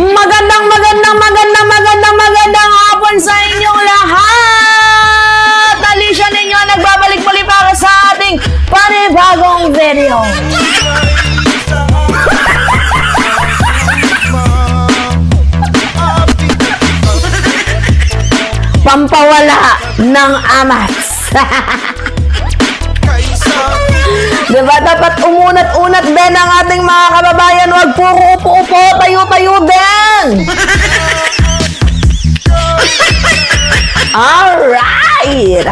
Magandang hapon sa inyong lahat! Alicia ninyo nagbabalik muli para sa ating panibagong video. Pampawala ng amats. Diba? Dapat umunat-unat din ang ating mga kababayan. Huwag puro upo-upo, tayo-tayo din. Alright.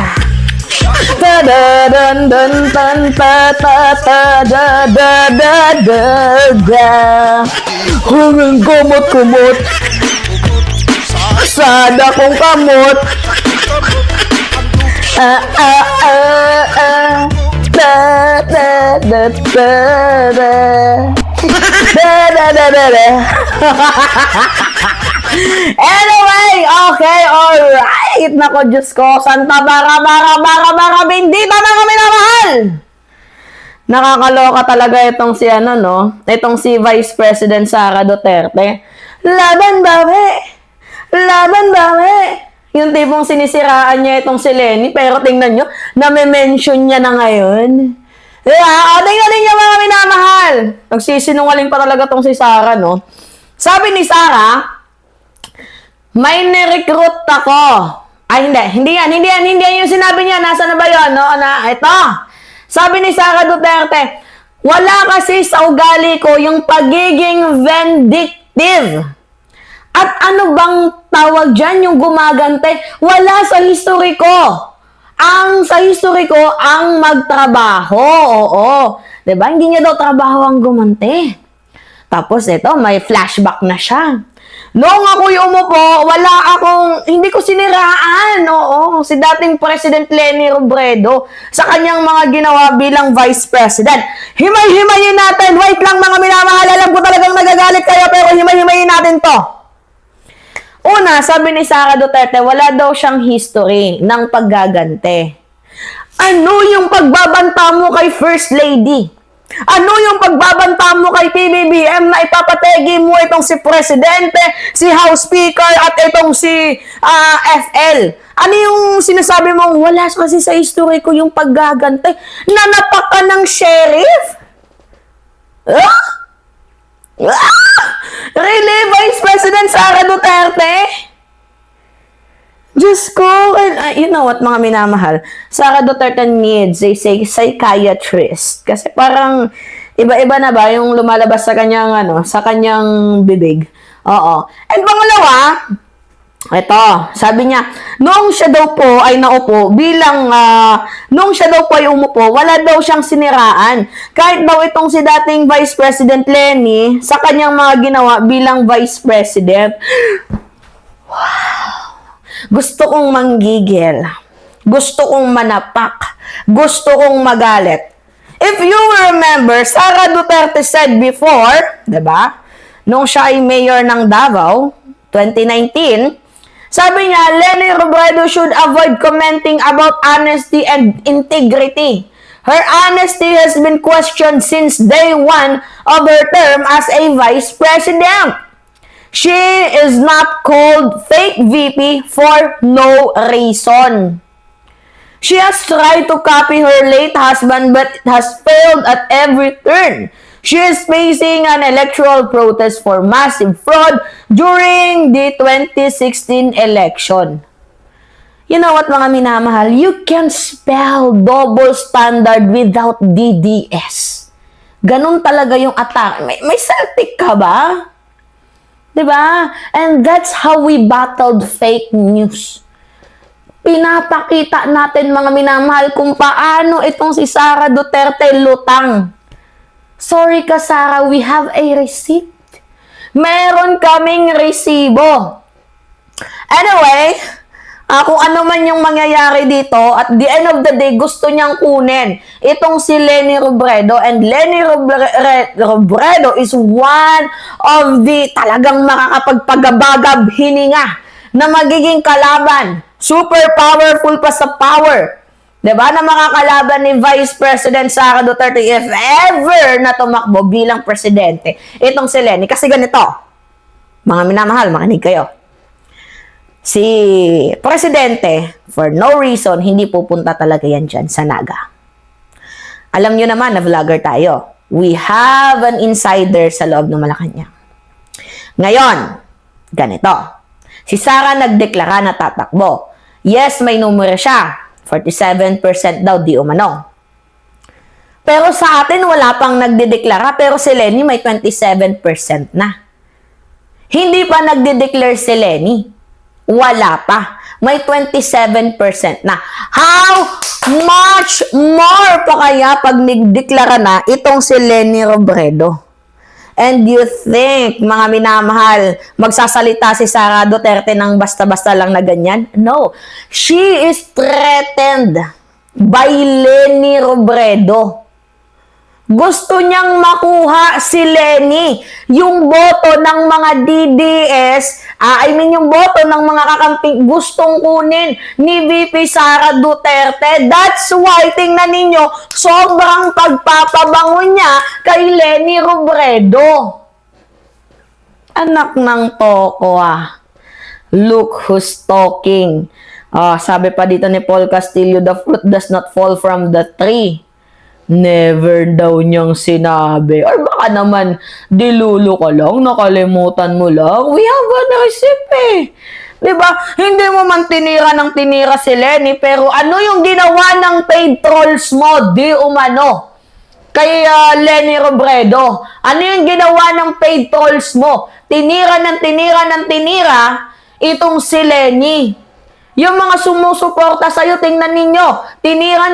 Hanggang kumot-kumot sada kong kamot. Anyway, okay, alright. Nako, Diyos ko, Santa Bara, bendita na kami na mahal. Nakakaloka talaga itong si itong si Vice President Sara Duterte. Laban bawi. Yung tipong sinisiraan niya itong si Lenny, pero tingnan nyo, name-mention niya na ngayon. Tingnan ninyo mga minamahal. Nagsisinungaling pa talaga itong si Sara, no? Sabi ni Sara, may nirecruit ako. Ay, hindi yan yung sinabi niya. Nasa na ba yun, no? Ito. Sabi ni Sara Duterte, wala kasi sa ugali ko yung pagiging vindictive. At ano bang tawag dyan, yung gumagante? Wala sa history ko. Sa history ko, ang magtrabaho. Oo. Diba? Hindi niya daw trabaho ang gumante. Tapos ito, may flashback na siya. Noong ako'y umupo, hindi ko siniraan, si dating President Leni Robredo sa kanyang mga ginawa bilang Vice President. Himay-himayin natin. Wait lang mga minamahal, alam ko talagang nagagalit kayo, pero himay-himayin natin to. Una, sabi ni Sara Duterte, wala daw siyang history ng paggagante. Ano yung pagbabanta mo kay First Lady? Ano yung pagbabanta mo kay PBBM na ipapategi mo itong si Presidente, si House Speaker, at itong si FL? Ano yung sinasabi mong wala kasi sa history ko yung paggagante? Nanapak ka ng sheriff? Really, Vice President Sara Duterte? Diyos ko, you know what, mga minamahal, Sara Duterte needs a psychiatrist. Kasi parang iba-iba na ba yung lumalabas sa kanyang, sa kanyang bibig. Oo. And pangalawa, ito, sabi niya, noong siya daw po ay naupo, noong siya daw po ay umupo, wala daw siyang siniraan. Kahit daw itong si dating Vice President Lenny, sa kanyang mga ginawa bilang Vice President. Wow! Gusto kong manggigil. Gusto kong manapak. Gusto kong magalit. If you remember, Sara Duterte said before, diba? Nung siya ay mayor ng Davao, 2019, sabi niya, Leni Robredo should avoid commenting about honesty and integrity. Her honesty has been questioned since day one of her term as a vice president. She is not called fake VP for no reason. She has tried to copy her late husband but has failed at every turn. She is facing an electoral protest for massive fraud during the 2016 election. You know what, mga minamahal? You can spell double standard without DDS. Ganun talaga yung attack. May Celtic ka ba? Diba? And that's how we battled fake news. Pinapakita natin, mga minamahal, kung paano itong si Sara Duterte lutang. Sorry ka, Sara, we have a receipt. Meron kaming resibo. Anyway, kung ano man yung mangyayari dito, at the end of the day, gusto niyang kunin itong si Leni Robredo. And Leni Robredo is one of the talagang makakapagpagabagab hininga na magiging kalaban. Super powerful pa sa power. Diba? Na makakalaban ni Vice President Sara Duterte if ever na tumakbo bilang presidente. Itong si Leni. Kasi ganito. Mga minamahal, makinig kayo. Si Presidente, for no reason, hindi pupunta talaga yan dyan sa Naga. Alam nyo naman na vlogger tayo. We have an insider sa loob ng Malacanang. Ngayon, ganito. Si Sara nagdeklara na tatakbo. Yes, may numero siya. 47% daw di umano. Pero sa atin, wala pang nagdedeklara. Pero si Lenny may 27% na. Hindi pa nagdedeclare si Lenny. Wala pa. May 27% na. How much more pa kaya pag nagdeklara na itong si Leni Robredo? And you think, mga minamahal, magsasalita si Sara Duterte ng basta-basta lang na ganyan? No. She is threatened by Leni Robredo. Gusto niyang makuha si Lenny, yung boto ng mga DDS, yung boto ng mga kakamping gustong kunin ni VP Sara Duterte. That's why, tingnan ninyo, sobrang pagpapabango niya kay Leni Robredo. Anak ng toko Look who's talking. Sabi pa dito ni Paul Castillo, the fruit does not fall from the tree. Never daw niyang sinabi. Or baka naman, dilulo ka lang, nakalimutan mo lang. We have a recipe. Diba? Hindi mo man tinira ng tinira si Lenny, pero ano yung ginawa ng paid trolls mo? Di umano. Kay Leni Robredo. Ano yung ginawa ng paid trolls mo? Tinira ng tinira itong si Lenny. Yung mga sumusuporta sa'yo, tingnan ninyo. Tinira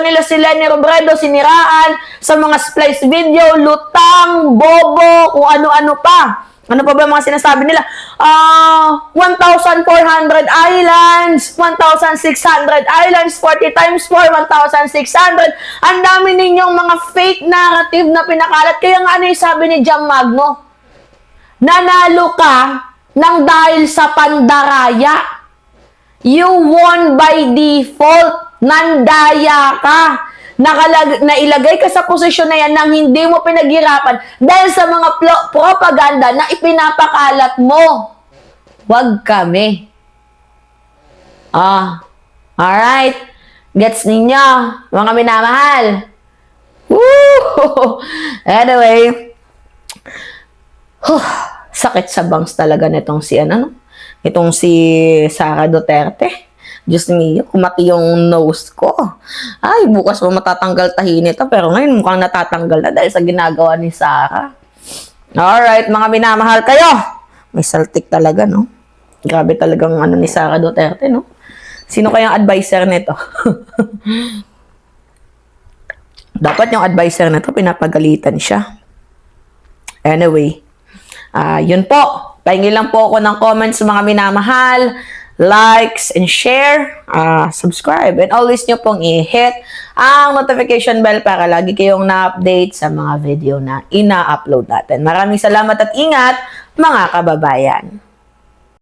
nila si Leni Robredo, siniraan sa mga splice video, lutang, bobo, kung ano-ano pa. Ano pa ba mga sinasabi nila? 1,400 islands, 1,600 islands, 40 times 4, 1,600. Ang dami ninyong mga fake narrative na pinakalat. Kaya nga ano yung sabi ni Jam Magno? Nanalo ka nang dahil sa pandaraya. You won by default. Nandaya ka. Nailagay ka sa posisyon na yan nang hindi mo pinaghirapan dahil sa mga propaganda na ipinapakalat mo. Wag kami. Alright. Gets ninyo, mga minamahal. Woo! Anyway. Sakit sa bangs talaga nitong si itong si Sara Duterte. Diyos niyo, kumati yung nose ko. Ay, bukas mo matatanggal tahi nito, pero ngayon mukhang natatanggal na dahil sa ginagawa ni Sara. Alright, mga minamahal kayo. May saltik talaga, no? Grabe talagang ni Sara Duterte, no? Sino kayang advisor nito? Dapat yung advisor nito, pinapagalitan siya. Anyway, yun po. Pahingi lang po ako ng comments mga minamahal, likes, and share, subscribe, and always nyo pong i-hit ang notification bell para lagi kayong na-update sa mga video na ina-upload natin. Maraming salamat at ingat, mga kababayan.